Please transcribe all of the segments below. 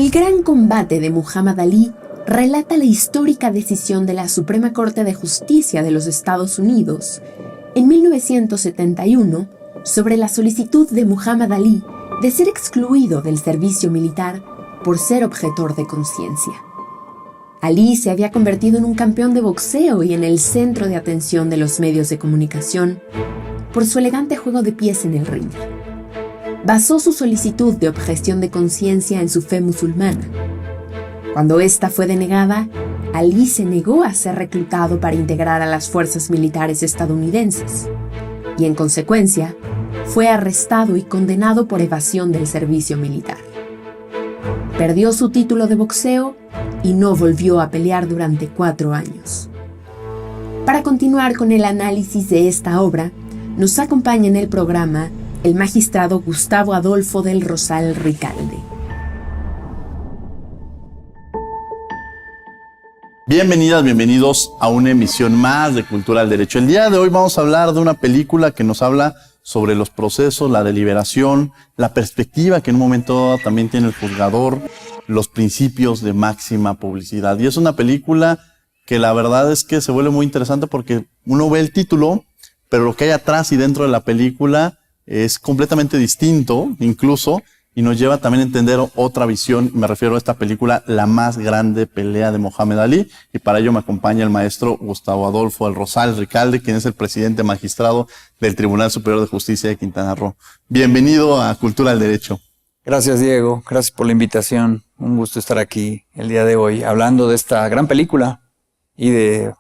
El gran combate de Muhammad Ali relata la histórica decisión de la Suprema Corte de Justicia de los Estados Unidos en 1971 sobre la solicitud de Muhammad Ali de ser excluido del servicio militar por ser objetor de conciencia. Ali se había convertido en un campeón de boxeo y en el centro de atención de los medios de comunicación por su elegante juego de pies en el ring. Basó su solicitud de objeción de conciencia en su fe musulmana. Cuando esta fue denegada, Ali se negó a ser reclutado para integrar a las fuerzas militares estadounidenses y, en consecuencia, fue arrestado y condenado por evasión del servicio militar. Perdió su título de boxeo y no volvió a pelear durante 4 años. Para continuar con el análisis de esta obra, nos acompaña en el programa el magistrado Gustavo Adolfo del Rosal Ricalde. Bienvenidas, bienvenidos a una emisión más de Cultura al Derecho. El día de hoy vamos a hablar de una película que nos habla sobre los procesos, la deliberación, la perspectiva que en un momento también tiene el juzgador, los principios de máxima publicidad. Y es una película que la verdad es que se vuelve muy interesante porque uno ve el título, pero lo que hay atrás y dentro de la película es completamente distinto, incluso, y nos lleva también a entender otra visión. Me refiero a esta película, La más grande pelea de Muhammad Ali, y para ello me acompaña el maestro Gustavo Adolfo del Rosal Ricalde, quien es el presidente magistrado del Tribunal Superior de Justicia de Quintana Roo. Bienvenido a Cultura al Derecho. Gracias, Diego. Gracias por la invitación. Un gusto estar aquí el día de hoy, hablando de esta gran película y de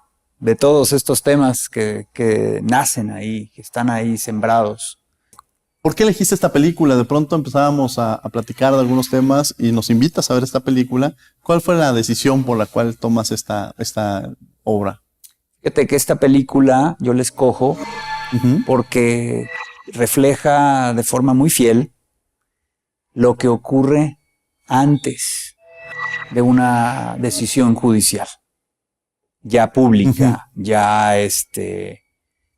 todos estos temas que nacen ahí, que están ahí sembrados. ¿Por qué elegiste esta película? De pronto empezábamos a platicar de algunos temas y nos invitas a ver esta película. ¿Cuál fue la decisión por la cual tomas esta obra? Fíjate que esta película yo la escojo porque refleja de forma muy fiel lo que ocurre antes de una decisión judicial, ya pública, ya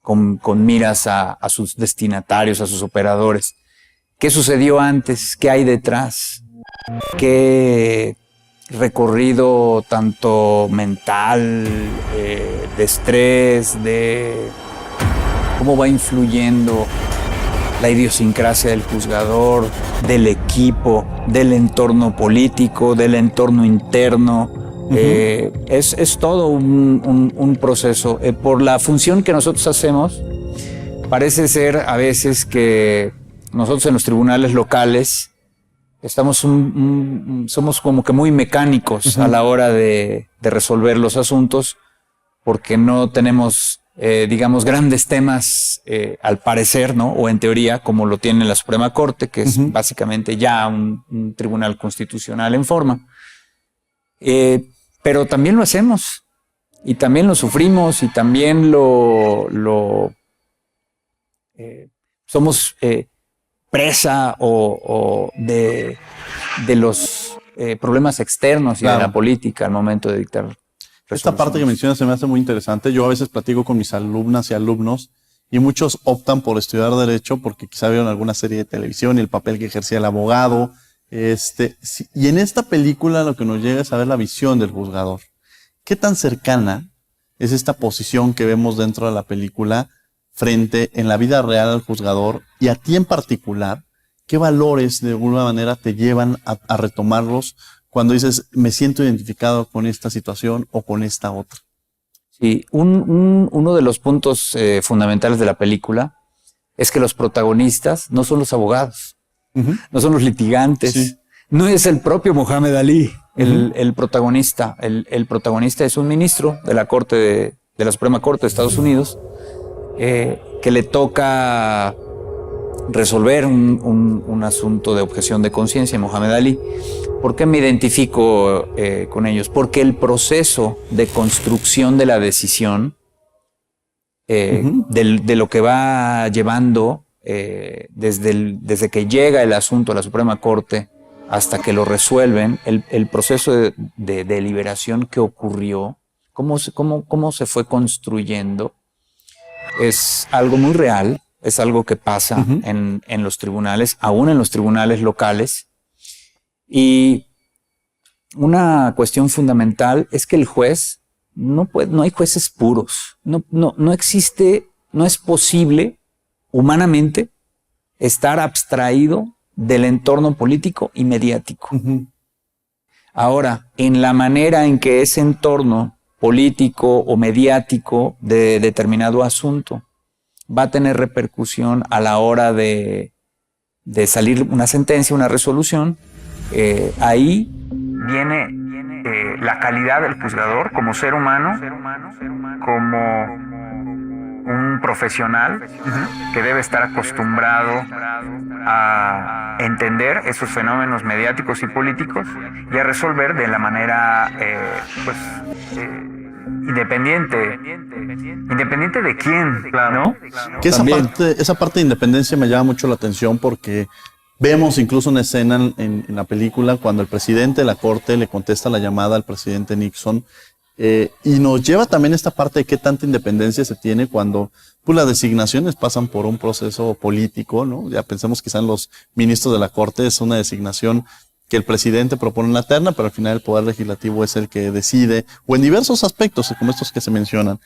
con miras a sus destinatarios, a sus operadores. ¿Qué sucedió antes? ¿Qué hay detrás? ¿Qué recorrido tanto mental, de estrés, de cómo va influyendo la idiosincrasia del juzgador, del equipo, del entorno político, del entorno interno? Es todo un proceso. Por la función que nosotros hacemos, parece ser a veces que nosotros en los tribunales locales somos como que muy mecánicos a la hora de resolver los asuntos, porque no tenemos, digamos, grandes temas al parecer, ¿no? O en teoría, como lo tiene la Suprema Corte, que es básicamente ya un tribunal constitucional en forma. Pero también lo hacemos, y también lo sufrimos, y también somos presa de los problemas externos y de la política al momento de dictar. Esta parte que mencionas se me hace muy interesante. Yo a veces platico con mis alumnas y alumnos, y muchos optan por estudiar Derecho porque quizá vieron alguna serie de televisión y el papel que ejercía el abogado. Y en esta película lo que nos llega es a ver la visión del juzgador. ¿Qué tan cercana es esta posición que vemos dentro de la película frente en la vida real al juzgador? Y a ti en particular, ¿qué valores de alguna manera te llevan a retomarlos cuando dices, me siento identificado con esta situación o con esta otra? Sí, uno de los puntos fundamentales de la película es que los protagonistas no son los abogados. No son los litigantes, no es el propio Muhammad Ali el protagonista. El protagonista es un ministro de la Corte de la Suprema Corte de Estados Unidos, que le toca resolver un asunto de objeción de conciencia en Muhammad Ali. ¿Por qué me identifico con ellos? Porque el proceso de construcción de la decisión, de lo que va llevando desde que llega el asunto a la Suprema Corte hasta que lo resuelven, el proceso de deliberación que ocurrió, cómo se fue construyendo, es algo muy real, es algo que pasa en los tribunales, aún en los tribunales locales, y una cuestión fundamental es que el juez no hay jueces puros. No existe, no es posible humanamente estar abstraído del entorno político y mediático. Ahora, en la manera en que ese entorno político o mediático de determinado asunto va a tener repercusión a la hora de salir una sentencia, una resolución, ahí viene la calidad del juzgador como ser humano, como un profesional que debe estar acostumbrado a entender esos fenómenos mediáticos y políticos y a resolver de la manera independiente de quién, ¿no? Que esa parte de independencia me llama mucho la atención porque vemos incluso una escena en la película cuando el presidente de la corte le contesta la llamada al presidente Nixon, y nos lleva también esta parte de qué tanta independencia se tiene cuando pues, las designaciones pasan por un proceso político, ¿no? Ya pensemos quizá en los ministros de la corte, es una designación que el presidente propone en la terna, pero al final el poder legislativo es el que decide, o en diversos aspectos, como estos que se mencionan.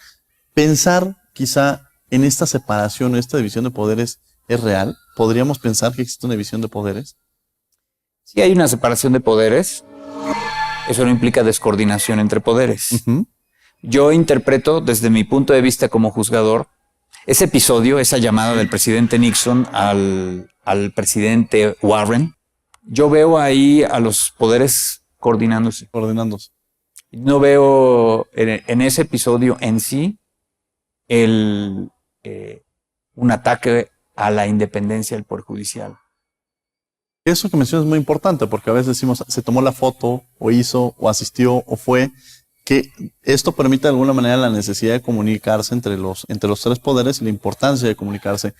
Pensar quizá en esta separación, esta división de poderes, ¿es real? ¿Podríamos pensar que existe una división de poderes? Sí hay una separación de poderes. Eso no implica descoordinación entre poderes. Yo interpreto, desde mi punto de vista como juzgador, ese episodio, esa llamada del presidente Nixon al presidente Warren, yo veo ahí a los poderes coordinándose. No veo en ese episodio en sí un ataque a la independencia del Poder Judicial. Eso que mencionas es muy importante porque a veces decimos se tomó la foto o hizo o asistió o fue, que esto permite de alguna manera la necesidad de comunicarse entre los tres poderes y la importancia de comunicarse.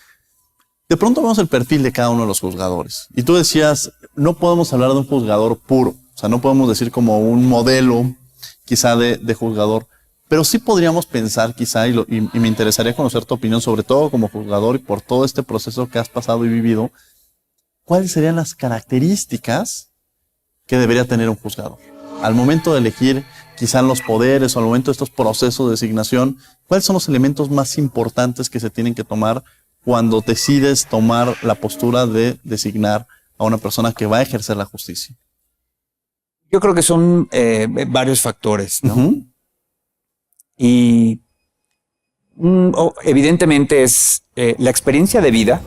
De pronto vemos el perfil de cada uno de los juzgadores y tú decías, no podemos hablar de un juzgador puro, o sea, no podemos decir como un modelo quizá de juzgador, pero sí podríamos pensar quizá, y me interesaría conocer tu opinión, sobre todo como juzgador y por todo este proceso que has pasado y vivido, ¿cuáles serían las características que debería tener un juzgador? Al momento de elegir quizá los poderes o al momento de estos procesos de designación, ¿cuáles son los elementos más importantes que se tienen que tomar cuando decides tomar la postura de designar a una persona que va a ejercer la justicia? Yo creo que son varios factores, ¿no? Y evidentemente es la experiencia de vida.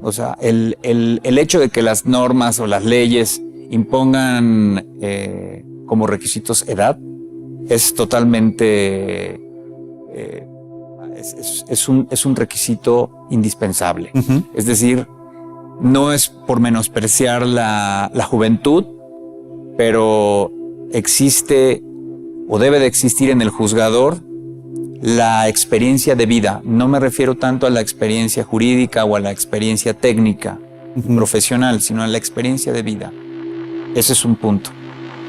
O sea, el hecho de que las normas o las leyes impongan como requisitos edad es totalmente es un requisito indispensable. Es decir, no es por menospreciar la juventud, pero existe o debe de existir en el juzgador la experiencia de vida. No me refiero tanto a la experiencia jurídica o a la experiencia técnica, profesional, sino a la experiencia de vida. Ese es un punto.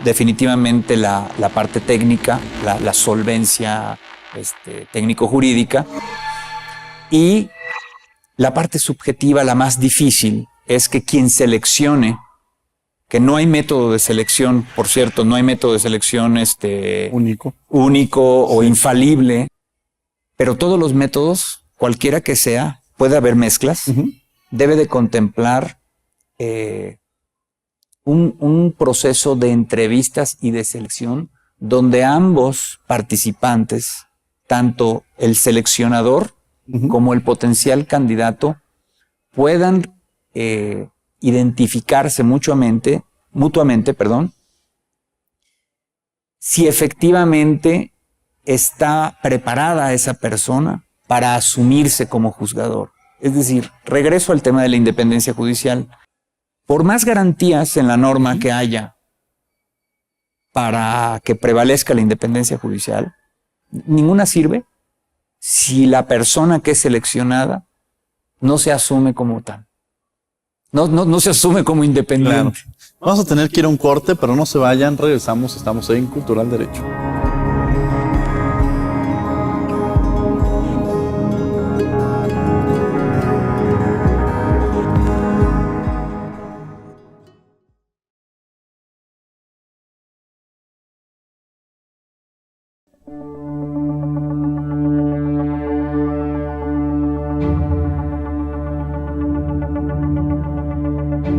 Definitivamente la parte técnica, la solvencia técnico-jurídica, y la parte subjetiva, la más difícil, es que quien seleccione, que no hay método de selección, por cierto, no hay método de selección único o infalible, pero todos los métodos, cualquiera que sea, puede haber mezclas, debe de contemplar un proceso de entrevistas y de selección donde ambos participantes, tanto el seleccionador como el potencial candidato, puedan identificarse mutuamente, si efectivamente está preparada esa persona para asumirse como juzgador. Es decir, regreso al tema de la independencia judicial. Por más garantías en la norma que haya para que prevalezca la independencia judicial, ninguna sirve si la persona que es seleccionada no se asume como tal. No se asume como independiente. Claro. Vamos a tener que ir a un corte, pero no se vayan, regresamos, estamos en Cultural Derecho.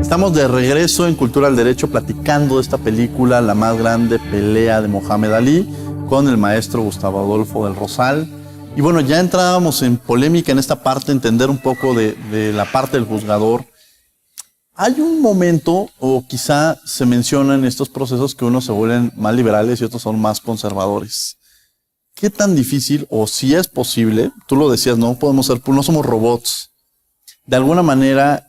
Estamos de regreso en Cultura del Derecho platicando de esta película, La más grande pelea de Mohamed Ali, con el maestro Gustavo Adolfo del Rosal. Y bueno, ya entrábamos en polémica en esta parte, entender un poco de la parte del juzgador. Hay un momento, o quizá se menciona en estos procesos, que unos se vuelven más liberales y otros son más conservadores. ¿Qué tan difícil, o si es posible, tú lo decías, no somos robots, de alguna manera,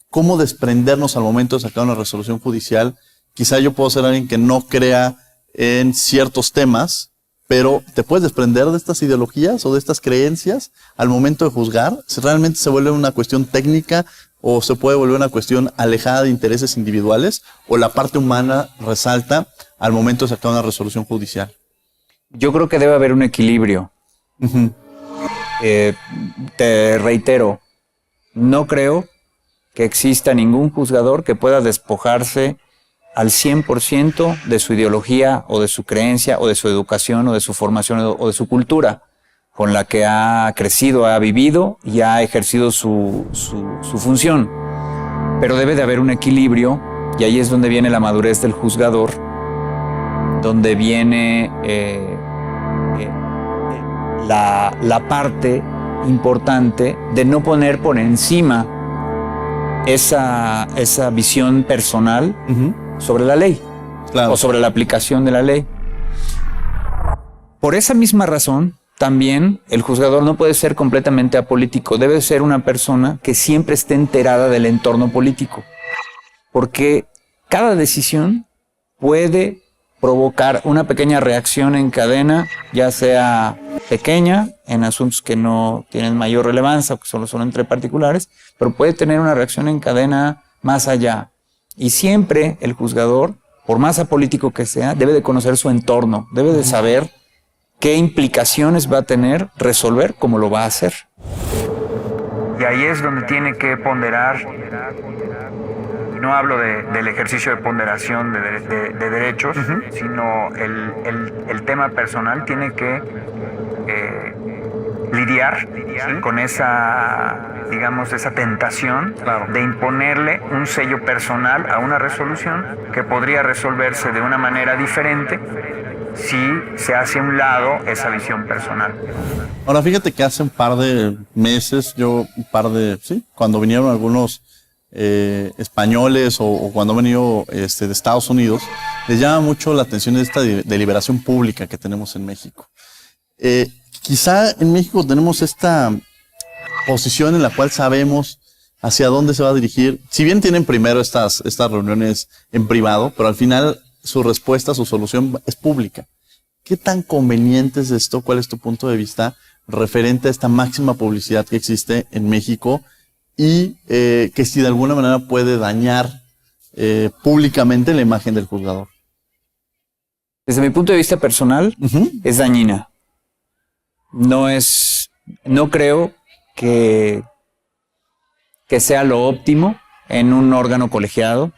cómo desprendernos al momento de sacar una resolución judicial? Quizá yo puedo ser alguien que no crea en ciertos temas, pero ¿te puedes desprender de estas ideologías o de estas creencias al momento de juzgar? ¿Si realmente se vuelve una cuestión técnica o se puede volver una cuestión alejada de intereses individuales, o la parte humana resalta al momento de sacar una resolución judicial? Yo creo que debe haber un equilibrio. Uh-huh. Te reitero, no creo que exista ningún juzgador que pueda despojarse al 100% de su ideología o de su creencia o de su educación o de su formación o de su cultura con la que ha crecido, ha vivido y ha ejercido su función. Pero debe de haber un equilibrio, y ahí es donde viene la madurez del juzgador, donde viene la parte importante de no poner por encima esa visión personal sobre la ley, claro, o sobre la aplicación de la ley. Por esa misma razón, también el juzgador no puede ser completamente apolítico, debe ser una persona que siempre esté enterada del entorno político, porque cada decisión puede provocar una pequeña reacción en cadena, ya sea pequeña, en asuntos que no tienen mayor relevancia o que solo son entre particulares, pero puede tener una reacción en cadena más allá. Y siempre el juzgador, por más apolítico que sea, debe de conocer su entorno, debe de saber qué implicaciones va a tener resolver, cómo lo va a hacer. Y ahí es donde tiene que ponderar. No hablo del ejercicio de ponderación de derechos, sino el tema personal tiene que lidiar con esa, digamos, esa tentación, claro, de imponerle un sello personal a una resolución que podría resolverse de una manera diferente si se hace a un lado esa visión personal. Ahora, fíjate que hace un par de meses, cuando vinieron algunos españoles o cuando han venido de Estados Unidos, les llama mucho la atención esta deliberación pública que tenemos en México. Quizá en México tenemos esta posición en la cual sabemos hacia dónde se va a dirigir. Si bien tienen primero estas reuniones en privado, pero al final su respuesta, su solución es pública. ¿Qué tan conveniente es esto? ¿Cuál es tu punto de vista referente a esta máxima publicidad que existe en México y que si de alguna manera puede dañar públicamente la imagen del juzgador? Desde mi punto de vista personal, es dañina. No creo que sea lo óptimo en un órgano colegiado,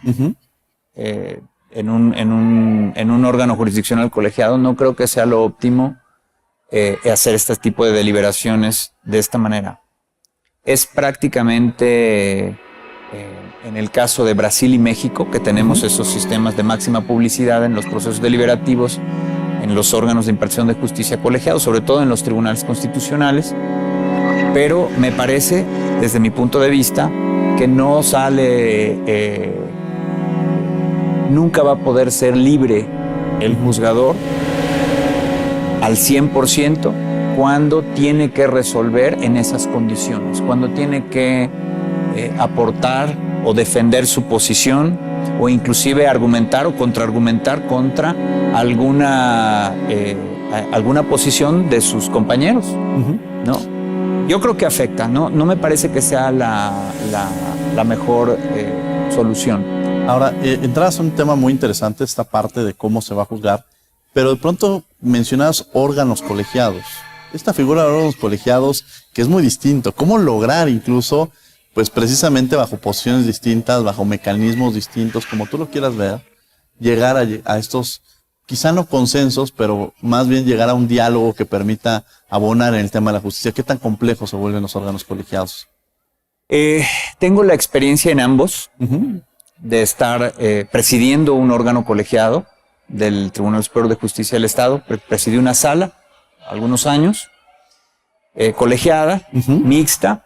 en un órgano jurisdiccional colegiado. No creo que sea lo óptimo hacer este tipo de deliberaciones de esta manera. Es prácticamente, en el caso de Brasil y México, que tenemos esos sistemas de máxima publicidad en los procesos deliberativos, en los órganos de impartición de justicia colegiados, sobre todo en los tribunales constitucionales, pero me parece, desde mi punto de vista, que no sale, nunca va a poder ser libre el juzgador al 100% cuando tiene que resolver en esas condiciones, cuando tiene que aportar o defender su posición, o inclusive argumentar o contraargumentar contra alguna posición de sus compañeros, ¿no? Yo creo que afecta, no me parece que sea la mejor solución. Ahora, entrabas en un tema muy interesante, esta parte de cómo se va a juzgar, pero de pronto mencionabas órganos colegiados. Esta figura de órganos colegiados que es muy distinto. ¿Cómo lograr incluso, pues precisamente bajo posiciones distintas, bajo mecanismos distintos, como tú lo quieras ver, llegar a estos quizá no consensos, pero más bien llegar a un diálogo que permita abonar en el tema de la justicia? ¿Qué tan complejos se vuelven los órganos colegiados? Tengo la experiencia en ambos, de estar presidiendo un órgano colegiado del Tribunal Superior de Justicia del Estado. Presidí una sala algunos años, colegiada, mixta,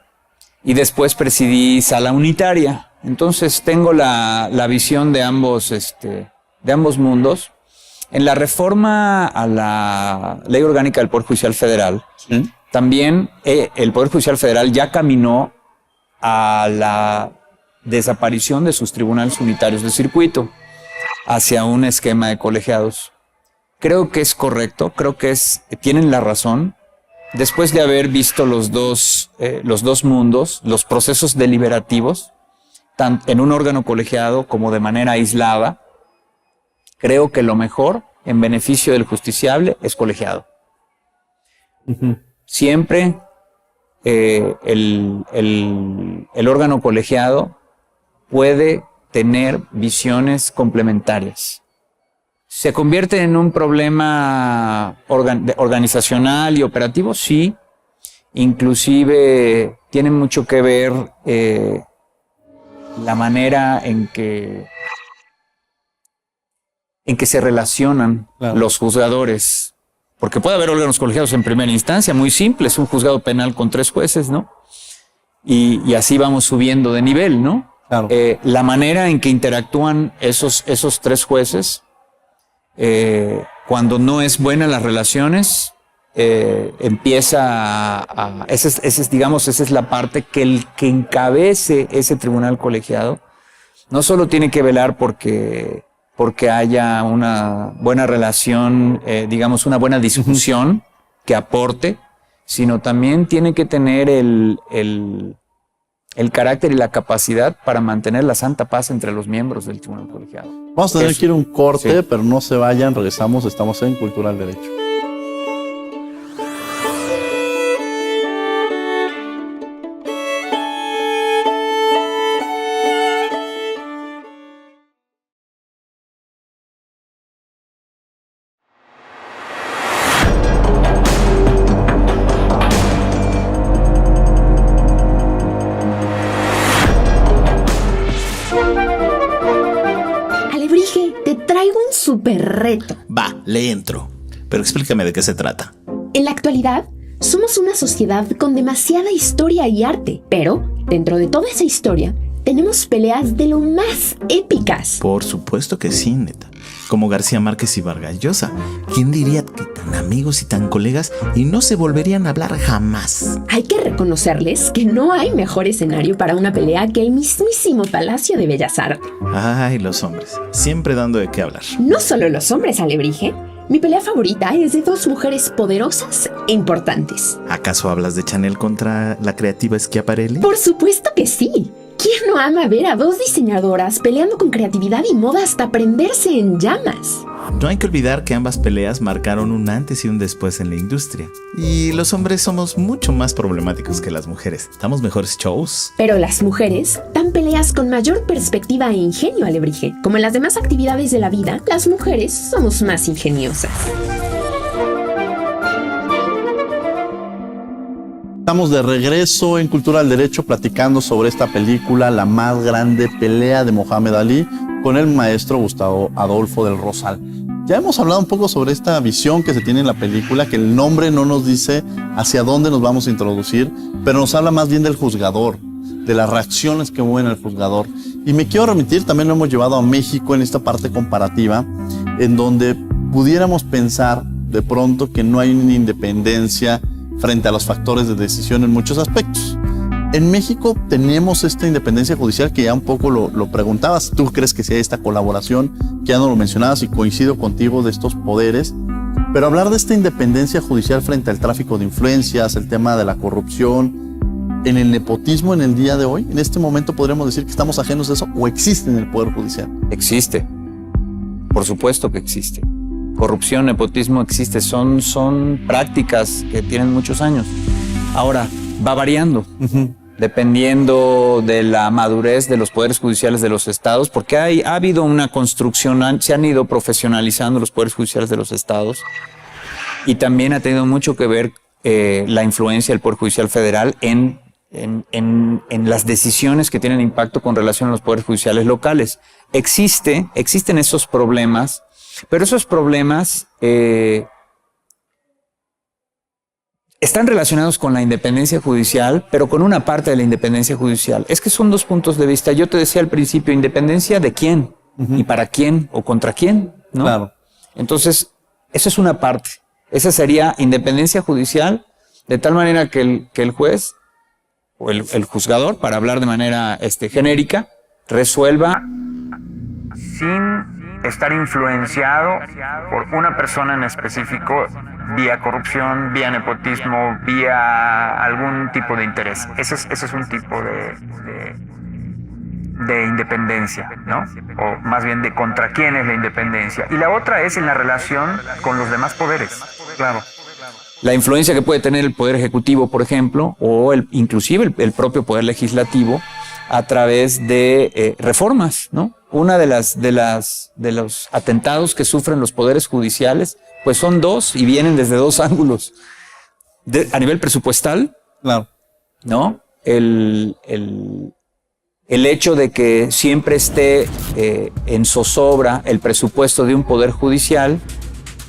y después presidí sala unitaria. Entonces tengo la visión de ambos mundos. En la reforma a la Ley Orgánica del Poder Judicial Federal, también el Poder Judicial Federal ya caminó a la desaparición de sus tribunales unitarios de circuito hacia un esquema de colegiados. Creo que es correcto, tienen la razón. Después de haber visto los dos mundos, los procesos deliberativos, tanto en un órgano colegiado como de manera aislada, creo que lo mejor en beneficio del justiciable es colegiado. Siempre el órgano colegiado puede tener visiones complementarias. ¿Se convierte en un problema organizacional y operativo? Sí. Inclusive tiene mucho que ver la manera en que se relacionan los juzgadores. Porque puede haber órganos colegiados en primera instancia, muy simples, un juzgado penal con 3 jueces, ¿no? Y así vamos subiendo de nivel, ¿no? Claro. La manera en que interactúan esos 3 jueces, cuando no es buena las relaciones, empieza esa es la parte que el que encabece ese tribunal colegiado no solo tiene que velar porque haya una buena relación, una buena discusión que aporte, sino también tiene que tener el carácter y la capacidad para mantener la santa paz entre los miembros del tribunal colegiado. Vamos a tener que ir a un corte, pero no se vayan, regresamos, estamos en Cultura del Derecho. Súper reto. Va, le entro. Pero explícame de qué se trata. En la actualidad, somos una sociedad con demasiada historia y arte, pero dentro de toda esa historia, tenemos peleas de lo más épicas. Por supuesto que sí, neta. Como García Márquez y Vargas Llosa. ¿Quién diría que tan amigos y tan colegas y no se volverían a hablar jamás? Hay que reconocerles que no hay mejor escenario para una pelea que el mismísimo Palacio de Bellas Artes. Ay, los hombres. Siempre dando de qué hablar. No solo los hombres, Alebrije. Mi pelea favorita es de 2 mujeres poderosas e importantes. ¿Acaso hablas de Chanel contra la creativa Schiaparelli? Por supuesto que sí. ¿Quién no ama ver a 2 diseñadoras peleando con creatividad y moda hasta prenderse en llamas? No hay que olvidar que ambas peleas marcaron un antes y un después en la industria. Y los hombres somos mucho más problemáticos que las mujeres. Damos mejores shows. Pero las mujeres dan peleas con mayor perspectiva e ingenio, Alebrije. Como en las demás actividades de la vida, las mujeres somos más ingeniosas. Estamos de regreso en Cultura del Derecho platicando sobre esta película, La más grande pelea de Mohamed Ali, con el maestro Gustavo Adolfo del Rosal. Ya hemos hablado un poco sobre esta visión que se tiene en la película, que el nombre no nos dice hacia dónde nos vamos a introducir, pero nos habla más bien del juzgador, de las reacciones que mueven al juzgador. Y me quiero remitir, también lo hemos llevado a México en esta parte comparativa, en donde pudiéramos pensar de pronto que no hay una independencia frente a los factores de decisión en muchos aspectos. En México tenemos esta independencia judicial que ya un poco lo preguntabas. ¿Tú crees que sea esta colaboración? Que ya no lo mencionabas y coincido contigo de estos poderes. Pero hablar de esta independencia judicial frente al tráfico de influencias, el tema de la corrupción, en el nepotismo en el día de hoy, en este momento podríamos decir que estamos ajenos a eso o existe en el Poder Judicial. Existe. Por supuesto que existe. Corrupción, nepotismo existe, son prácticas que tienen muchos años. Ahora, va variando. dependiendo de la madurez de los poderes judiciales de los estados, porque ha habido una construcción, se han ido profesionalizando los poderes judiciales de los estados, y también ha tenido mucho que ver la influencia del Poder Judicial Federal en las decisiones que tienen impacto con relación a los poderes judiciales locales. Existen esos problemas, pero esos problemas están relacionados con la independencia judicial, pero con una parte de la independencia judicial. Es que son dos puntos de vista. Yo te decía al principio, ¿independencia de quién? ¿Y para quién? ¿O contra quién? ¿No? Claro. Entonces, esa es una parte. Esa sería independencia judicial, de tal manera que el juez o el juzgador, para hablar de manera genérica, resuelva sin estar influenciado por una persona en específico, vía corrupción, vía nepotismo, vía algún tipo de interés. Ese es un tipo de independencia, ¿no? O más bien de contra quién es la independencia. Y la otra es en la relación con los demás poderes. Claro. La influencia que puede tener el Poder Ejecutivo, por ejemplo, o inclusive el propio Poder Legislativo, a través de reformas, ¿no? Una de los atentados que sufren los poderes judiciales, pues son dos y vienen desde dos ángulos. A nivel presupuestal, Claro. ¿no? El hecho de que siempre esté en zozobra el presupuesto de un poder judicial,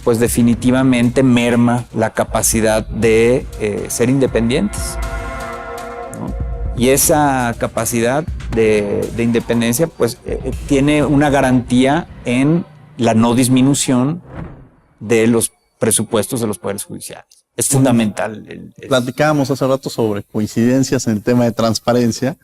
pues definitivamente merma la capacidad de ser independientes, ¿no? Y esa capacidad de independencia, pues tiene una garantía en la no disminución de los presupuestos de los poderes judiciales. Es fundamental. Platicábamos hace rato sobre coincidencias en el tema de transparencia.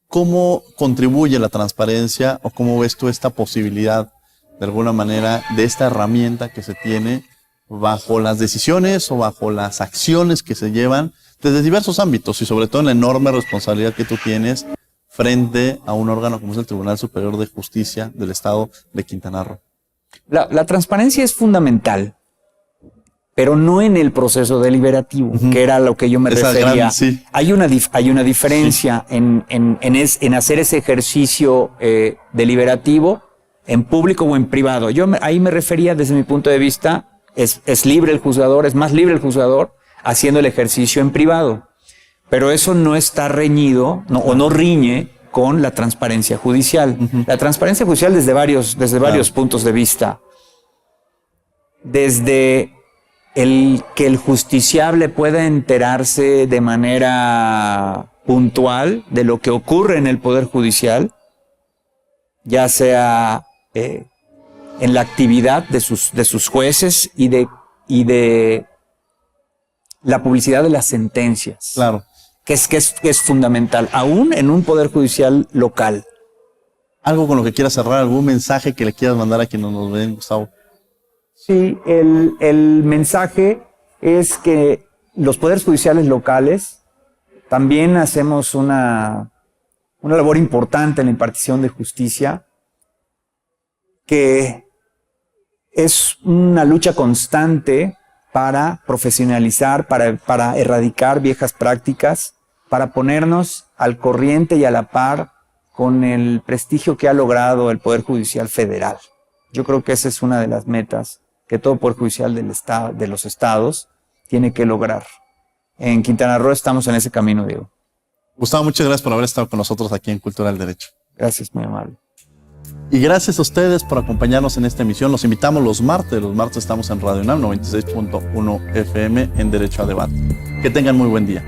¿Cómo contribuye la transparencia o cómo ves tú esta posibilidad, de alguna manera, de esta herramienta que se tiene bajo las decisiones o bajo las acciones que se llevan desde diversos ámbitos y sobre todo en la enorme responsabilidad que tú tienes frente a un órgano como es el Tribunal Superior de Justicia del Estado de Quintana Roo? La transparencia es fundamental, pero no en el proceso deliberativo, que era a lo que yo me refería. Sí. Hay una diferencia en hacer ese ejercicio deliberativo en público o en privado. Ahí me refería, desde mi punto de vista, es libre el juzgador, es más libre el juzgador haciendo el ejercicio en privado. Pero eso no está reñido, no riñe con la transparencia judicial. La transparencia judicial desde varios puntos de vista. Desde que el justiciable pueda enterarse de manera puntual de lo que ocurre en el Poder Judicial, ya sea en la actividad de sus jueces y de la publicidad de las sentencias. Claro. Que es fundamental, aún en un Poder Judicial local. ¿Algo con lo que quieras cerrar? ¿Algún mensaje que le quieras mandar a quienes nos ven, Gustavo? Sí, el mensaje es que los poderes judiciales locales también hacemos una labor importante en la impartición de justicia, que es una lucha constante para profesionalizar, para erradicar viejas prácticas, para ponernos al corriente y a la par con el prestigio que ha logrado el Poder Judicial Federal. Yo creo que esa es una de las metas que todo Poder Judicial de los estados tiene que lograr. En Quintana Roo estamos en ese camino, Diego. Gustavo, muchas gracias por haber estado con nosotros aquí en Cultura del Derecho. Gracias, muy amable. Y gracias a ustedes por acompañarnos en esta emisión. Los invitamos los martes. Los martes estamos en Radio UNAM 96.1 FM en Derecho a Debate. Que tengan muy buen día.